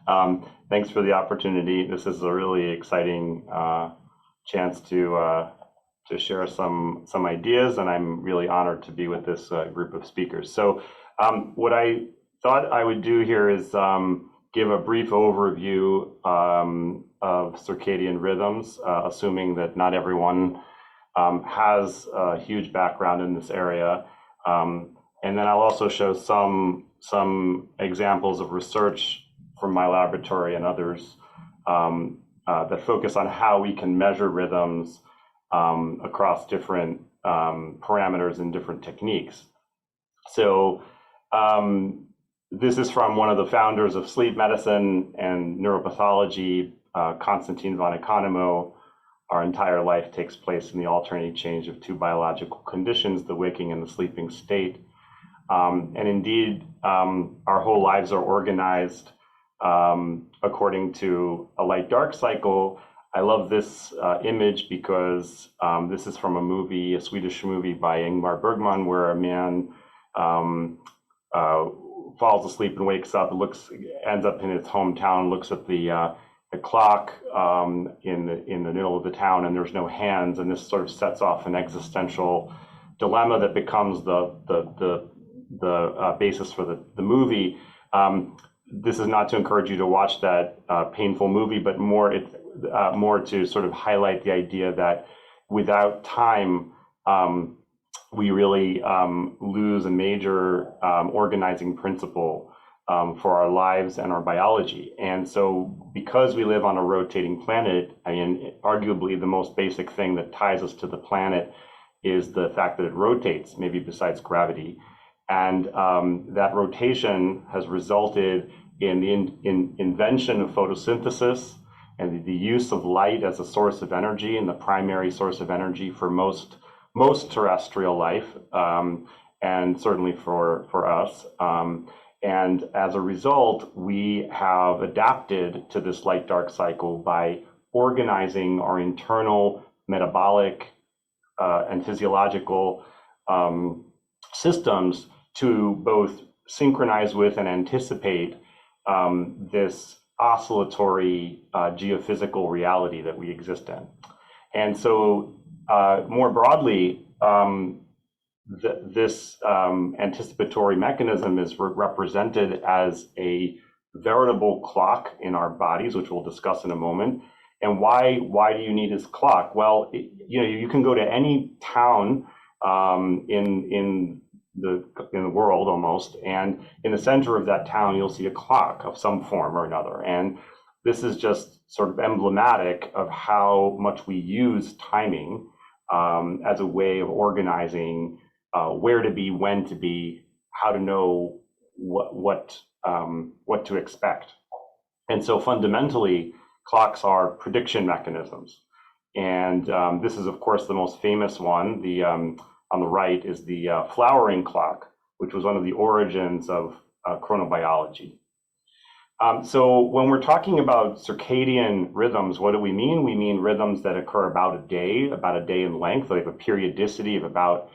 Thanks for the opportunity. This is a really exciting chance to share some ideas, and I'm really honored to be with this group of speakers. So what I thought I would do here is give a brief overview of circadian rhythms, assuming that not everyone has a huge background in this area. And then I'll also show some examples of research from my laboratory and others that focus on how we can measure rhythms across different parameters and different techniques. So this is from one of the founders of sleep medicine and neuropathology, Konstantin von Economo. Our entire life takes place in the alternating change of two biological conditions, the waking and the sleeping state. And indeed, our whole lives are organized according to a light-dark cycle. I love this image because this is from a movie, a Swedish movie by Ingmar Bergman, where a man falls asleep and wakes up, ends up in his hometown, looks at the clock in the middle of the town, and there's no hands, and this sort of sets off an existential dilemma that becomes the basis for the movie. This is not to encourage you to watch that painful movie, but more to sort of highlight the idea that without time, we really lose a major organizing principle for our lives and our biology. And so because we live on a rotating planet, I mean, arguably the most basic thing that ties us to the planet is the fact that it rotates, maybe besides gravity. And that rotation has resulted in the invention of photosynthesis and the use of light as a source of energy and the primary source of energy for most terrestrial life, and certainly for us. And as a result, we have adapted to this light-dark cycle by organizing our internal metabolic and physiological systems to both synchronize with and anticipate this oscillatory geophysical reality that we exist in. And so more broadly, this anticipatory mechanism is represented as a veritable clock in our bodies, which we'll discuss in a moment. And why do you need this clock? Well, you can go to any town in the world almost, and in the center of that town, you'll see a clock of some form or another. And this is just sort of emblematic of how much we use timing as a way of organizing where to be, when to be, how to know what to expect. And so fundamentally, clocks are prediction mechanisms. And this is, of course, the most famous one. On the right is the flowering clock, which was one of the origins of chronobiology. So when we're talking about circadian rhythms, what do we mean? We mean rhythms that occur about a day in length. They have a periodicity of about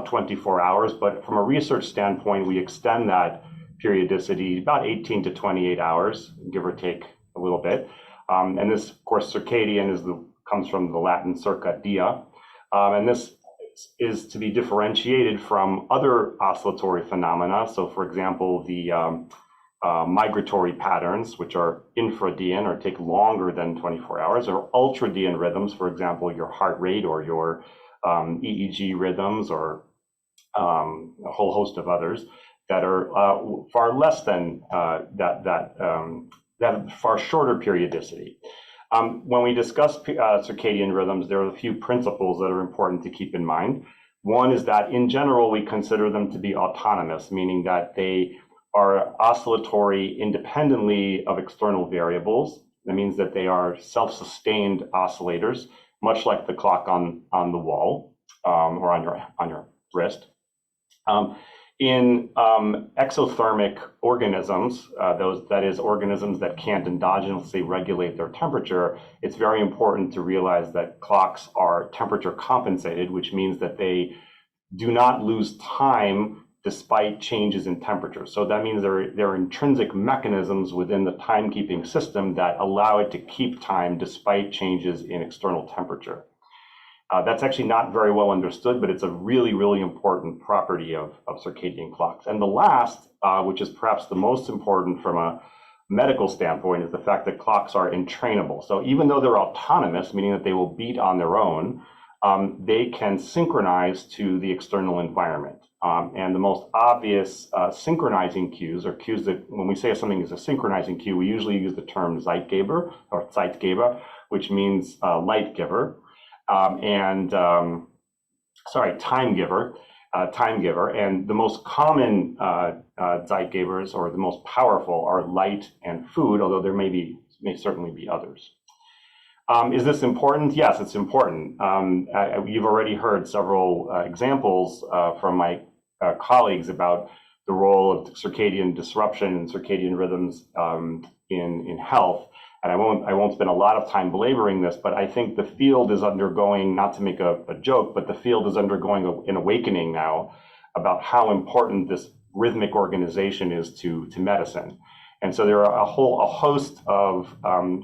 24 hours, but from a research standpoint, we extend that periodicity about 18 to 28 hours, give or take a little bit. And this, of course, circadian comes from the Latin circa dia, and this is to be differentiated from other oscillatory phenomena. So, for example, the migratory patterns, which are infradian or take longer than 24 hours, or ultradian rhythms, for example, your heart rate or your EEG rhythms, or a whole host of others that are far less than that far shorter periodicity. When we discuss circadian rhythms, there are a few principles that are important to keep in mind. One is that in general, we consider them to be autonomous, meaning that they are oscillatory independently of external variables. That means that they are self-sustained oscillators, much like the clock on the wall or on your wrist. In exothermic organisms, that is organisms that can't endogenously regulate their temperature, it's very important to realize that clocks are temperature compensated, which means that they do not lose time despite changes in temperature. So that means there are intrinsic mechanisms within the timekeeping system that allow it to keep time despite changes in external temperature. That's actually not very well understood, but it's a really, really important property of circadian clocks. And the last, which is perhaps the most important from a medical standpoint, is the fact that clocks are entrainable. So even though they're autonomous, meaning that they will beat on their own, they can synchronize to the external environment. And the most obvious synchronizing cues, or cues that when we say something is a synchronizing cue, we usually use the term Zeitgeber or Zeitgeber, which means light giver, time giver. And the most common Zeitgebers, or the most powerful, are light and food, although there may certainly be others. Is this important? Yes, it's important. You've already heard several examples from my colleagues about the role of circadian disruption and circadian rhythms in health. And I won't spend a lot of time belaboring this, but I think the field is undergoing, not to make a joke, but the field is undergoing an awakening now about how important this rhythmic organization is to medicine. And so there are a host of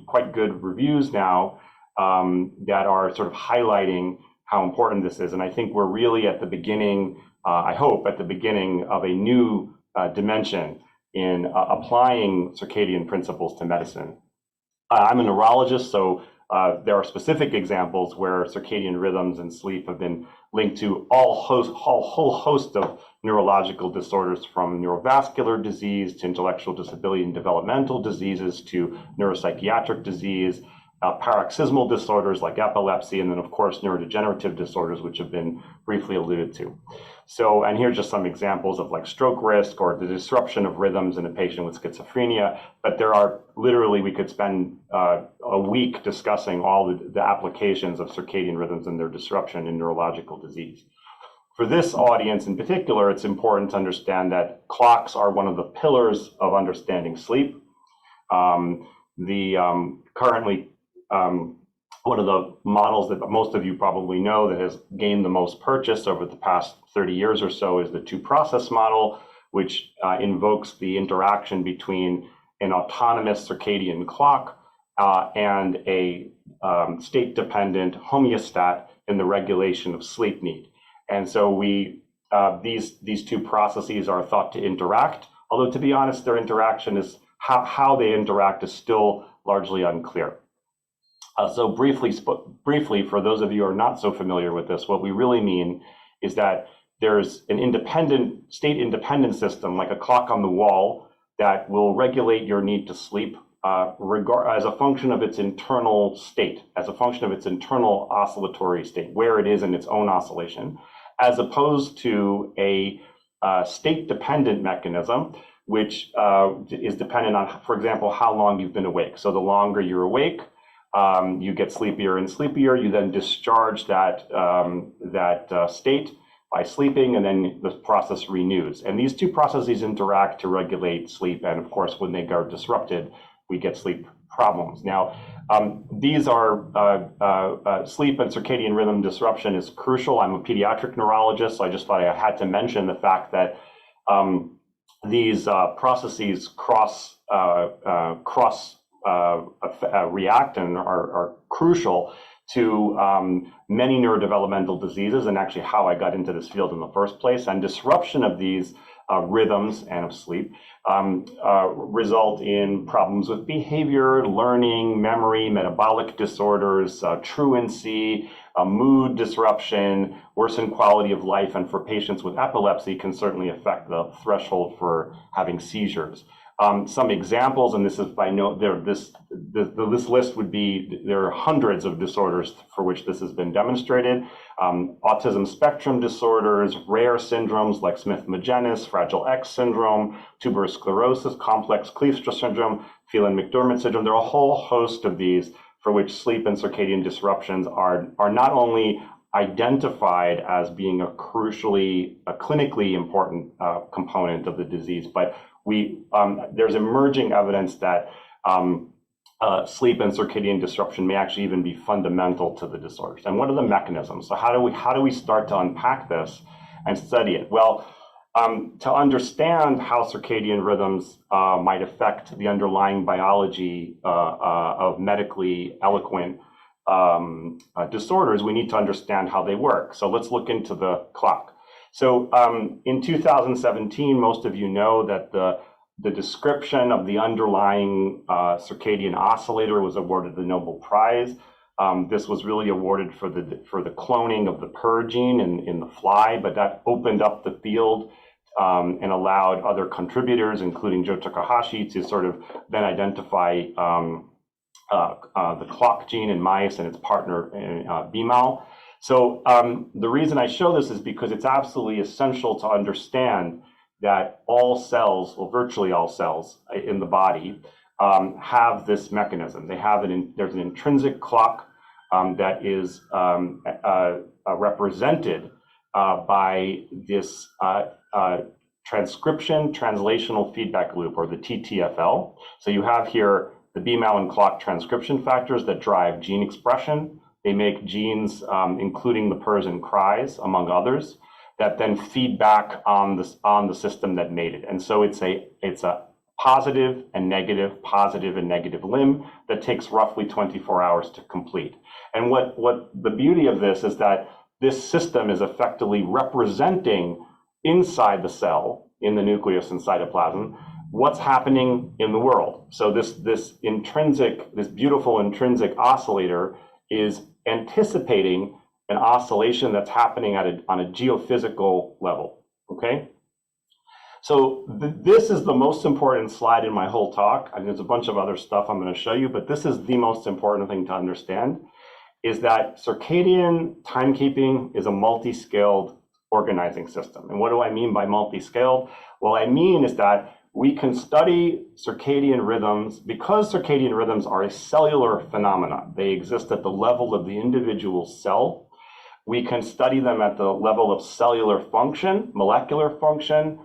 quite good reviews now that are sort of highlighting how important this is. And I think we're really at the beginning, I hope, at the beginning of a new dimension in applying circadian principles to medicine. I'm a neurologist, so there are specific examples where circadian rhythms and sleep have been linked to a whole host of neurological disorders, from neurovascular disease to intellectual disability and developmental diseases to neuropsychiatric disease, paroxysmal disorders like epilepsy, and then of course neurodegenerative disorders, which have been briefly alluded to. So, and here's just some examples of like stroke risk or the disruption of rhythms in a patient with schizophrenia. But there are literally, we could spend a week discussing all the applications of circadian rhythms and their disruption in neurological disease. For this audience in particular, it's important to understand that clocks are one of the pillars of understanding sleep. Currently, one of the models that most of you probably know that has gained the most purchase over the past 30 years or so is the two-process model, which invokes the interaction between an autonomous circadian clock and a state-dependent homeostat in the regulation of sleep need. And so these two processes are thought to interact, although to be honest, their interaction is how they interact is still largely unclear. So briefly, for those of you who are not so familiar with this, what we really mean is that there's an state-independent system, like a clock on the wall, that will regulate your need to sleep as a function of its internal state, as a function of its internal oscillatory state, where it is in its own oscillation, as opposed to a state-dependent mechanism, which is dependent on, for example, how long you've been awake. So the longer you're awake, you get sleepier and sleepier. You then discharge that state by sleeping, and then the process renews. And these two processes interact to regulate sleep. And of course, when they are disrupted, we get sleep problems. Now, these are sleep and circadian rhythm disruption is crucial. I'm a pediatric neurologist, so I just thought I had to mention the fact that these processes react and are crucial to many neurodevelopmental diseases, and actually how I got into this field in the first place. And disruption of these rhythms and of sleep result in problems with behavior, learning, memory, metabolic disorders, truancy, mood disruption, worsened quality of life, and for patients with epilepsy can certainly affect the threshold for having seizures. Some examples, and this is by no, this list would be, there are hundreds of disorders for which this has been demonstrated. Autism spectrum disorders, rare syndromes like Smith-Magenis, Fragile X syndrome, tuberous sclerosis, complex Kleefstra syndrome, Phelan-McDermott syndrome. There are a whole host of these for which sleep and circadian disruptions are not only identified as being a clinically important component of the disease, but there's emerging evidence that sleep and circadian disruption may actually even be fundamental to the disorders. And what are the mechanisms? So how do we start to unpack this and study it? Well, To understand how circadian rhythms might affect the underlying biology of medically eloquent disorders, we need to understand how they work. So let's look into the clock. So in 2017, most of you know that the description of the underlying circadian oscillator was awarded the Nobel Prize. This was really awarded for the cloning of the PER gene in the fly, but that opened up the field and allowed other contributors, including Joe Takahashi, to sort of then identify the clock gene in mice and its partner BMAL. So the reason I show this is because it's absolutely essential to understand that all cells, or virtually all cells in the body, have this mechanism. They have there's an intrinsic clock that is represented by this transcription translational feedback loop, or the TTFL. So you have here the BMAL and clock transcription factors that drive gene expression. They make genes, including the PERS and CRIs, among others, that then feed back on the system that made it. And so it's a positive and negative limb that takes roughly 24 hours to complete. And what the beauty of this is that this system is effectively representing inside the cell, in the nucleus and cytoplasm, what's happening in the world. So this beautiful intrinsic oscillator is anticipating an oscillation that's happening on a geophysical level, okay? So this is the most important slide in my whole talk. I mean, there's a bunch of other stuff I'm going to show you, but this is the most important thing to understand, is that circadian timekeeping is a multi-scaled organizing system. And what do I mean by multi-scaled? What I mean is that we can study circadian rhythms because circadian rhythms are a cellular phenomenon. They exist at the level of the individual cell. We can study them at the level of cellular function, molecular function,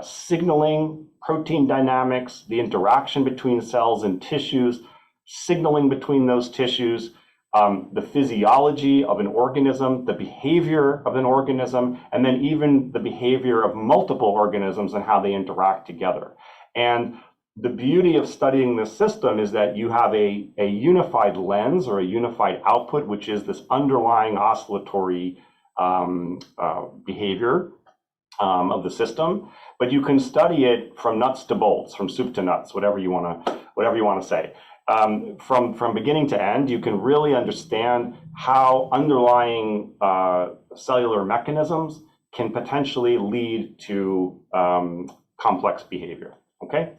signaling, protein dynamics, the interaction between cells and tissues, signaling between those tissues, the physiology of an organism, the behavior of an organism, and then even the behavior of multiple organisms and how they interact together. And the beauty of studying this system is that you have a unified lens or a unified output, which is this underlying oscillatory behavior of the system, but you can study it from nuts to bolts, from soup to nuts, whatever you want to say. From beginning to end, you can really understand how underlying cellular mechanisms can potentially lead to complex behavior, okay?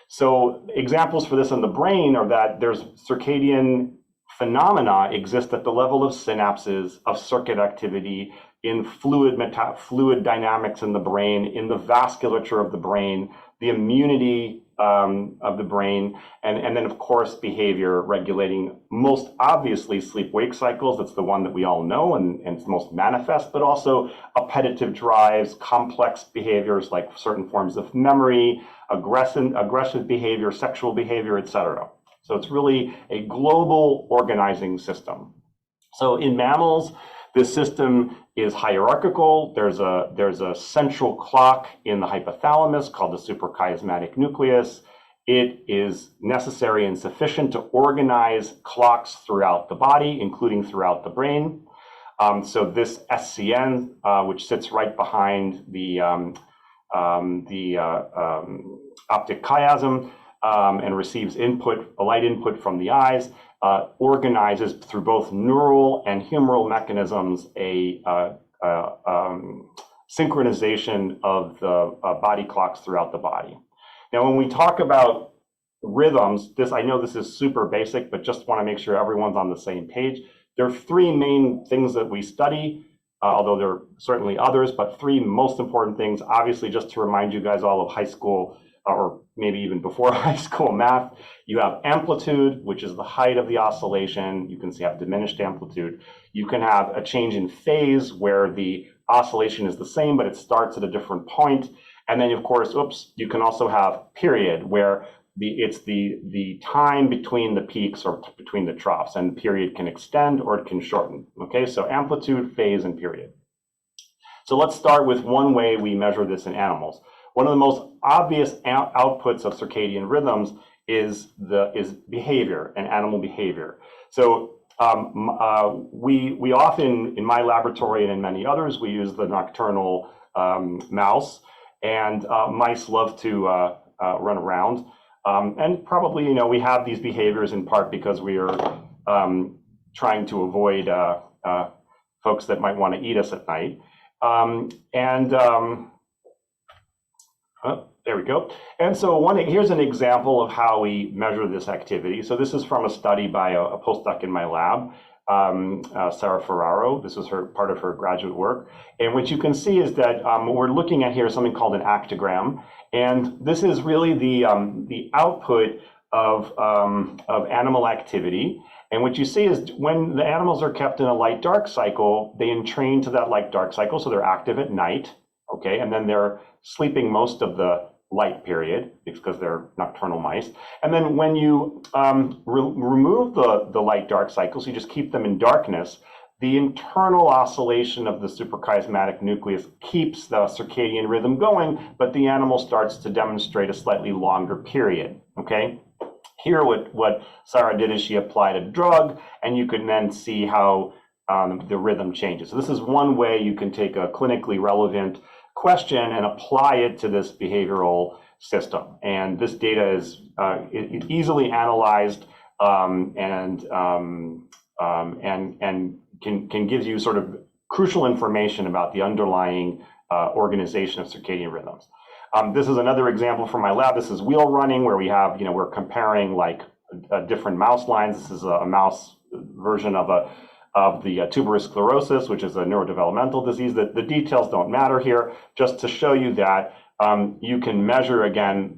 So examples for this in the brain are that there's circadian phenomena exist at the level of synapses, of circuit activity, in fluid dynamics in the brain, in the vasculature of the brain, the immunity of the brain, and then of course behavior regulating, most obviously sleep-wake cycles. That's the one that we all know and it's most manifest, but also appetitive drives, complex behaviors like certain forms of memory, aggressive behavior, sexual behavior, etc. So it's really a global organizing system. So in mammals, this system is hierarchical. There's a central clock in the hypothalamus called the suprachiasmatic nucleus. It is necessary and sufficient to organize clocks throughout the body, including throughout the brain. So this SCN, which sits right behind the optic chiasm and receives light input from the eyes, organizes through both neural and humoral mechanisms a synchronization of the body clocks throughout the body. Now, when we talk about rhythms, I know this is super basic, but just want to make sure everyone's on the same page. There are three main things that we study, although there are certainly others, but three most important things, obviously, just to remind you guys all of high school, or maybe even before high school math. You have amplitude, which is the height of the oscillation. You can have diminished amplitude. You can have a change in phase where the oscillation is the same, but it starts at a different point. And then, of course, you can also have period, where it's the time between the peaks or between the troughs, and the period can extend or it can shorten. Okay, so amplitude, phase, and period. So let's start with one way we measure this in animals. One of the most obvious outputs of circadian rhythms is behavior and animal behavior. So we often, in my laboratory and in many others, we use the nocturnal mouse, and mice love to run around. And probably, we have these behaviors in part because we are trying to avoid folks that might want to eat us at night. There we go. And so here's an example of how we measure this activity. So this is from a study by a postdoc in my lab, Sarah Ferraro. This was part of her graduate work. And what you can see is that what we're looking at here is something called an actogram. And this is really the output of animal activity. And what you see is when the animals are kept in a light-dark cycle, they entrain to that light-dark cycle, so they're active at night, okay? And then they're sleeping most of the light period because they're nocturnal mice. And then when you remove the light-dark cycle, so you just keep them in darkness, the internal oscillation of the suprachiasmatic nucleus keeps the circadian rhythm going, but the animal starts to demonstrate a slightly longer period, okay? Here, what Sarah did is she applied a drug, and you can then see how the rhythm changes. So this is one way you can take a clinically relevant question and apply it to this behavioral system. And this data is easily analyzed and can give you sort of crucial information about the underlying organization of circadian rhythms. This is another example from my lab. This is wheel running, where we have, we're comparing like different mouse lines. This is a mouse version of the tuberous sclerosis, which is a neurodevelopmental disease. The details don't matter here, just to show you that you can measure, again,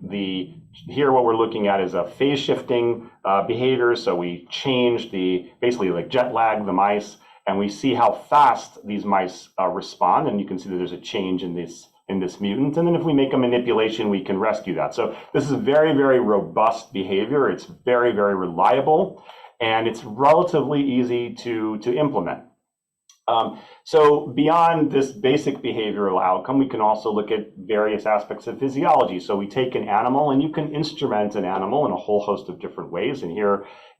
here what we're looking at is a phase shifting behavior. So we change basically like jet lag the mice, and we see how fast these mice respond. And you can see that there's a change in this mutant. And then if we make a manipulation, we can rescue that. So this is very, very robust behavior. It's very, very reliable, and it's relatively easy to implement. So beyond this basic behavioral outcome, we can also look at various aspects of physiology. So we take an animal, and you can instrument an animal in a whole host of different ways. And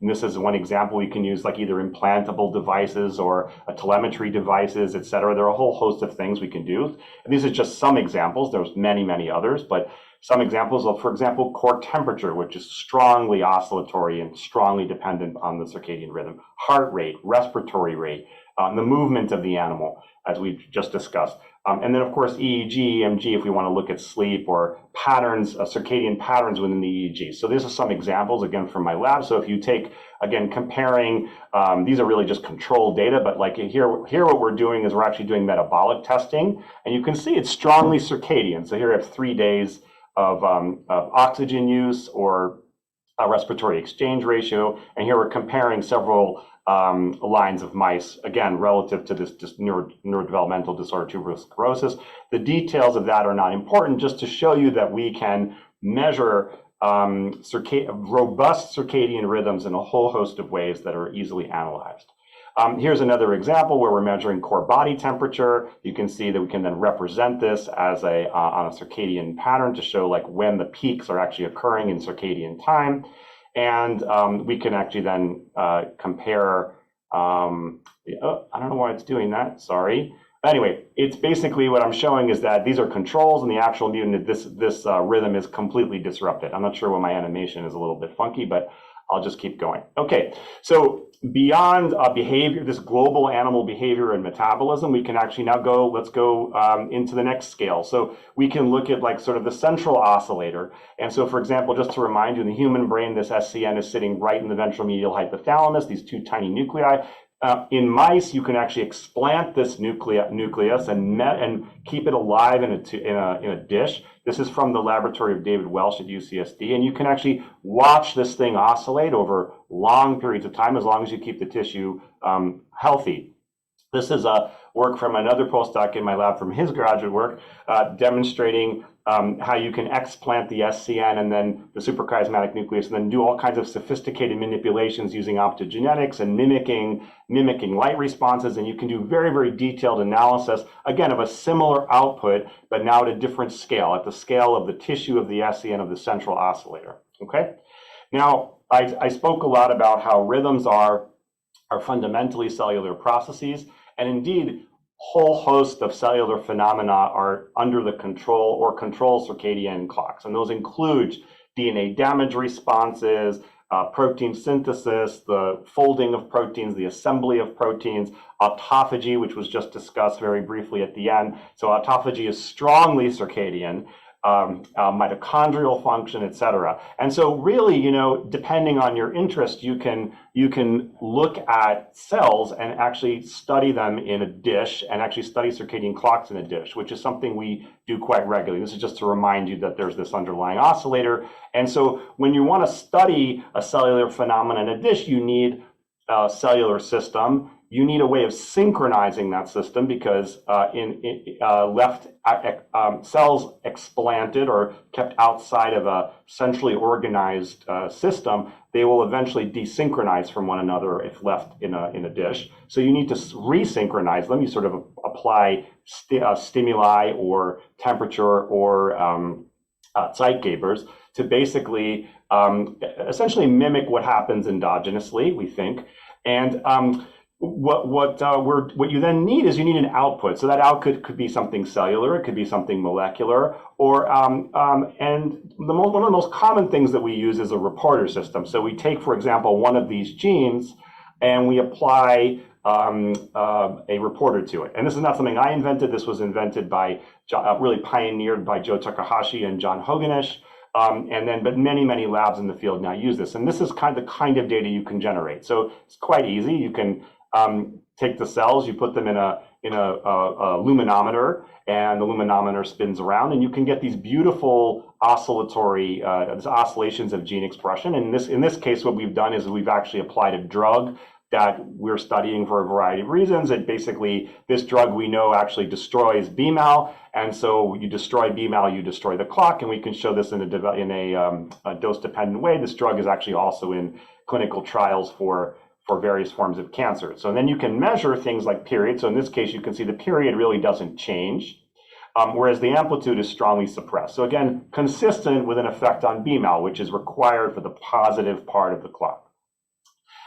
this is one example. We can use like either implantable devices or telemetry devices, et cetera. There are a whole host of things we can do. And these are just some examples. There's many, many others, but some examples of, for example, core temperature, which is strongly oscillatory and strongly dependent on the circadian rhythm, heart rate, respiratory rate, the movement of the animal, as we've just discussed. And then, of course, EEG, EMG, if we want to look at sleep or patterns, circadian patterns within the EEG. So these are some examples, again, from my lab. So if you take, again, comparing, these are really just control data, but like here what we're doing is we're actually doing metabolic testing, and you can see it's strongly circadian. So here I have 3 days of oxygen use or respiratory exchange ratio, and here we're comparing several lines of mice, again, relative to this neurodevelopmental disorder, tuberous sclerosis. The details of that are not important, just to show you that we can measure robust circadian rhythms in a whole host of ways that are easily analyzed. Here's another example where we're measuring core body temperature. You can see that we can then represent this as on a circadian pattern to show like when the peaks are actually occurring in circadian time. And we can actually then compare, I don't know why it's doing that, sorry. Anyway, it's basically what I'm showing is that these are controls, and the actual mutant, this rhythm is completely disrupted. I'm not sure why my animation is a little bit funky, but I'll just keep going. Okay, so beyond behavior, this global animal behavior and metabolism, we can actually now let's go into the next scale. So we can look at like sort of the central oscillator. And so, for example, just to remind you, in the human brain, this SCN is sitting right in the ventromedial hypothalamus, these two tiny nuclei. In mice, you can actually explant this nucleus and keep it alive in a dish. This is from the laboratory of David Welsh at UCSD, and you can actually watch this thing oscillate over long periods of time as long as you keep the tissue healthy. This is a work from another postdoc in my lab from his graduate work demonstrating how you can explant the SCN and then the suprachiasmatic nucleus, and then do all kinds of sophisticated manipulations using optogenetics and mimicking light responses. And you can do very, very detailed analysis, again, of a similar output, but now at a different scale, at the scale of the tissue of the SCN of the central oscillator. Okay. Now, I spoke a lot about how rhythms are fundamentally cellular processes, and indeed, whole host of cellular phenomena are under the control or control circadian clocks. And those include DNA damage responses, protein synthesis, the folding of proteins, the assembly of proteins, autophagy, which was just discussed very briefly at the end. So autophagy is strongly circadian. Mitochondrial function, et cetera. And so really, depending on your interest, you can look at cells and actually study them in a dish and actually study circadian clocks in a dish, which is something we do quite regularly. This is just to remind you that there's this underlying oscillator. And so when you want to study a cellular phenomenon in a dish, you need a cellular system. You need a way of synchronizing that system because cells explanted or kept outside of a centrally organized system, they will eventually desynchronize from one another if left in a dish. So you need to resynchronize them. You sort of apply stimuli or temperature or Zeitgebers to basically essentially mimic what happens endogenously, we think. And what you then need is you need an output. So that output could be something cellular, it could be something molecular, or and one of the most common things that we use is a reporter system. So we take, for example, one of these genes and we apply a reporter to it. And this is not something I invented. This was invented by, really pioneered by Joe Takahashi and John Hoganish. But many labs in the field now use this. And this is the kind of data you can generate. So it's quite easy. You can take the cells, you put them in a luminometer, and the luminometer spins around, and you can get these beautiful oscillatory oscillations of gene expression. And in this case, what we've done is we've actually applied a drug that we're studying for a variety of reasons. And basically, this drug we know actually destroys BMAL, and so you destroy BMAL, you destroy the clock, and we can show this in a dose-dependent way. This drug is actually also in clinical trials for various forms of cancer. So then you can measure things like period. So in this case, you can see the period really doesn't change, whereas the amplitude is strongly suppressed. So again, consistent with an effect on BMAL, which is required for the positive part of the clock.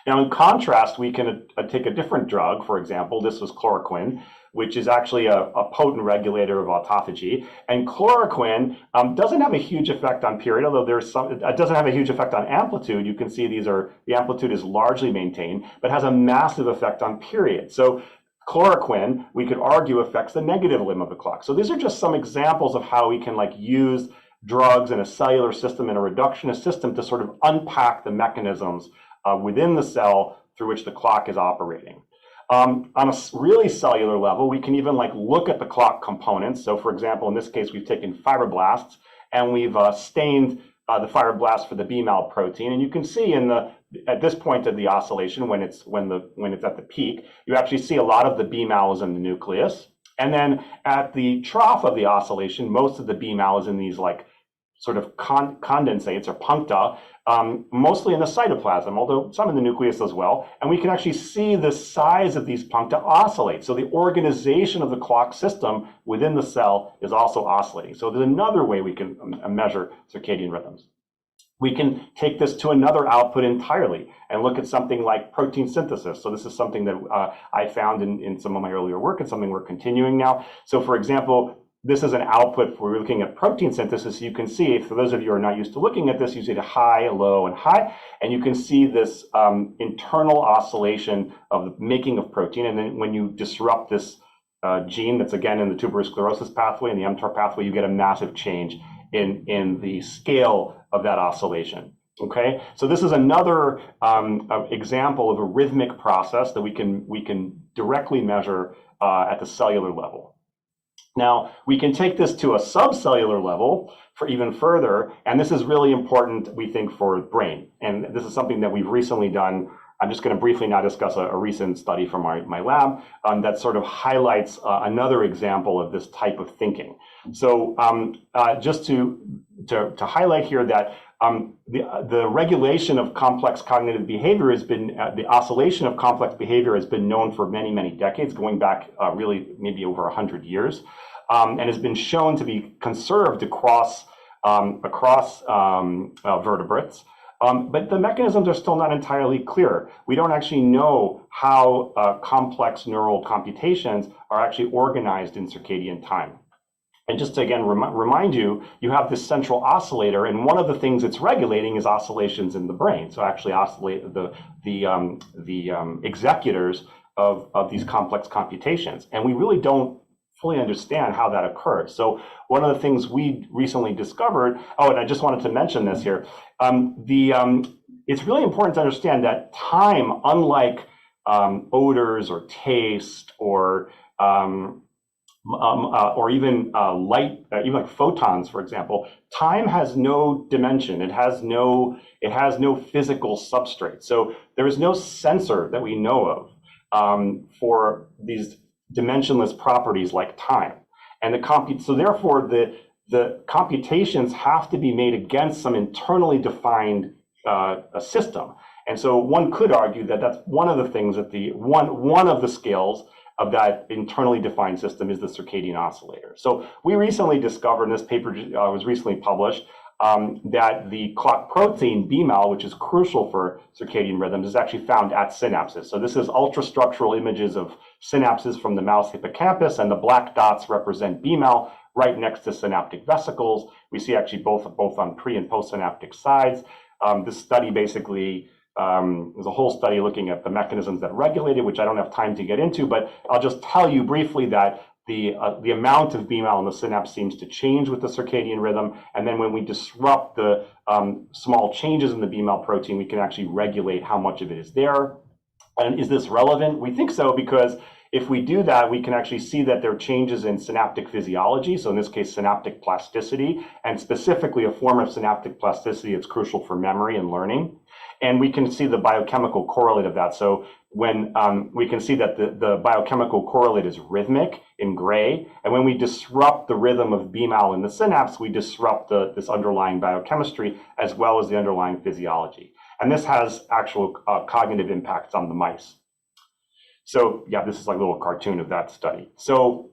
Now, in contrast, we can take a different drug. For example, this was chloroquine, which is actually a potent regulator of autophagy. And chloroquine doesn't have a huge effect on period, although it doesn't have a huge effect on amplitude. You can see the amplitude is largely maintained, but has a massive effect on period. So chloroquine, we could argue, affects the negative limb of the clock. So these are just some examples of how we can use drugs in a cellular system, in a reductionist system, to sort of unpack the mechanisms within the cell through which the clock is operating. On a really cellular level, we can even look at the clock components. So for example, in this case, we've taken fibroblasts and we've stained the fibroblasts for the BMAL protein. And you can see at this point of the oscillation, when it's at the peak, you actually see a lot of the BMAL is in the nucleus. And then at the trough of the oscillation, most of the BMAL is in these sort of condensates or puncta, mostly in the cytoplasm, although some in the nucleus as well. And we can actually see the size of these puncta oscillate. So the organization of the clock system within the cell is also oscillating. So there's another way we can measure circadian rhythms. We can take this to another output entirely and look at something like protein synthesis. So this is something that I found in some of my earlier work and something we're continuing now. So for example, this is an output for looking at protein synthesis. You can see, for those of you who are not used to looking at this, you see the high, low, and high, and you can see this internal oscillation of the making of protein. And then when you disrupt this gene that's again in the tuberous sclerosis pathway and the mTOR pathway, you get a massive change in the scale of that oscillation. Okay, so this is another example of a rhythmic process that we can directly measure at the cellular level. Now, we can take this to a subcellular level for even further, and this is really important, we think, for the brain. And this is something that we've recently done I'm just going to briefly now discuss a recent study from my lab that sort of highlights another example of this type of thinking. So just to highlight here that the regulation of complex cognitive behavior has been, the oscillation of complex behavior has been known for many, many decades, going back really maybe over 100 years, and has been shown to be conserved across vertebrates. But the mechanisms are still not entirely clear. We don't actually know how complex neural computations are actually organized in circadian time. And just to again remind you, you have this central oscillator, and one of the things it's regulating is oscillations in the brain. So actually oscillate the executors of these complex computations. And we really don't fully understand how that occurs. So one of the things we recently discovered, oh, and I just wanted to mention this here, it's really important to understand that time, unlike odors or taste or even light, even like photons, for example, time has no dimension. It has no physical substrate. So there is no sensor that we know of for these dimensionless properties like time. And so therefore the computations have to be made against some internally defined a system. And so one could argue that that's one of the things that one of the scales of that internally defined system is the circadian oscillator. So we recently discovered, and this paper was recently published, that the clock protein BMAL, which is crucial for circadian rhythms, is actually found at synapses. So this is ultrastructural images of synapses from the mouse hippocampus, and the black dots represent BMAL right next to synaptic vesicles. We see actually both on pre and postsynaptic sides. This study basically there's a whole study looking at the mechanisms that regulate it, which I don't have time to get into, but I'll just tell you briefly that the amount of BMAL in the synapse seems to change with the circadian rhythm, and then when we disrupt the small changes in the BMAL protein, we can actually regulate how much of it is there. And is this relevant? We think so, because if we do that, we can actually see that there are changes in synaptic physiology, so in this case, synaptic plasticity, and specifically a form of synaptic plasticity that's crucial for memory and learning. And we can see the biochemical correlate of that. So when we can see that the biochemical correlate is rhythmic in gray, and when we disrupt the rhythm of BMAL in the synapse, we disrupt this underlying biochemistry as well as the underlying physiology. And this has actual cognitive impacts on the mice. So yeah, this is like a little cartoon of that study. So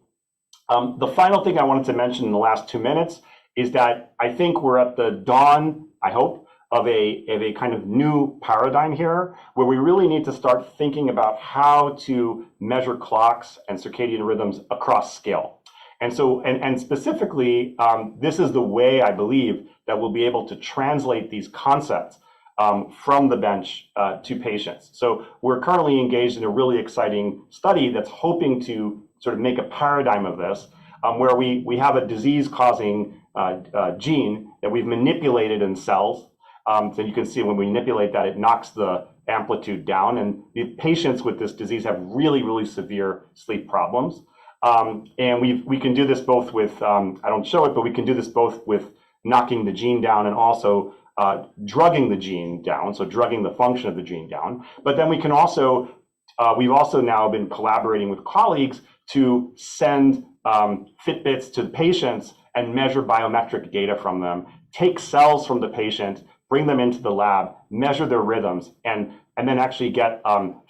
the final thing I wanted to mention in the last 2 minutes is that I think we're at the dawn, I hope, of a kind of new paradigm here, where we really need to start thinking about how to measure clocks and circadian rhythms across scale. And so, and specifically, this is the way I believe that we'll be able to translate these concepts from the bench to patients. So we're currently engaged in a really exciting study that's hoping to sort of make a paradigm of this, where we have a disease-causing gene that we've manipulated in cells. So you can see when we manipulate that, it knocks the amplitude down, and the patients with this disease have really, really severe sleep problems. And we can do this both with, I don't show it, but we can do this both with knocking the gene down and also drugging the gene down, so drugging the function of the gene down. But then we can also, we've also now been collaborating with colleagues to send Fitbits to the patients and measure biometric data from them, take cells from the patient, bring them into the lab, measure their rhythms, and then actually get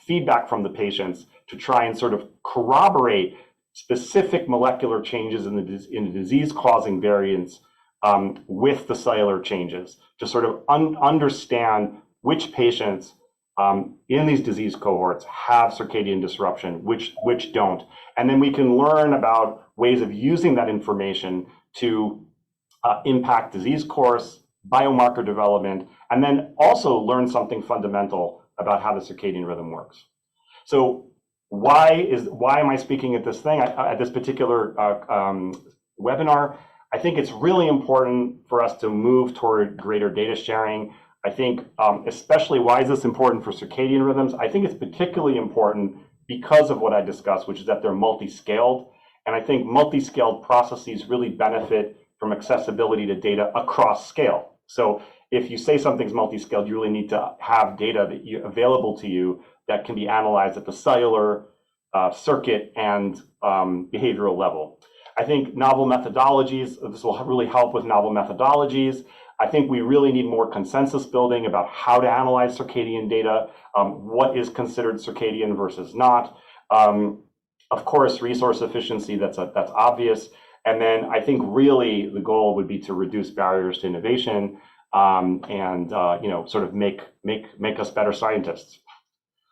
feedback from the patients to try and sort of corroborate specific molecular changes in the disease-causing variants with the cellular changes, to sort of understand which patients in these disease cohorts have circadian disruption, which don't. And then we can learn about ways of using that information to impact disease course, biomarker development, and then also learn something fundamental about how the circadian rhythm works. So why am I speaking at this thing, at this particular webinar? I think it's really important for us to move toward greater data sharing. I think especially, why is this important for circadian rhythms? I think it's particularly important because of what I discussed, which is that they're multi-scaled. And I think multi-scaled processes really benefit from accessibility to data across scale. So if you say something's multi-scaled, you really need to have data available to you that can be analyzed at the cellular, circuit, and behavioral level. I think novel methodologies, this will really help with novel methodologies. I think we really need more consensus building about how to analyze circadian data, what is considered circadian versus not. Of course, resource efficiency, that's obvious. And then I think really the goal would be to reduce barriers to innovation and sort of make us better scientists.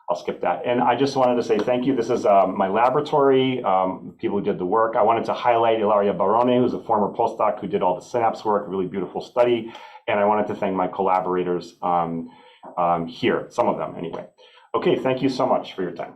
I'll skip that. And I just wanted to say thank you. This is my laboratory, people who did the work. I wanted to highlight Ilaria Barone, who's a former postdoc who did all the synapse work, a really beautiful study. And I wanted to thank my collaborators here, some of them anyway. Okay, thank you so much for your time.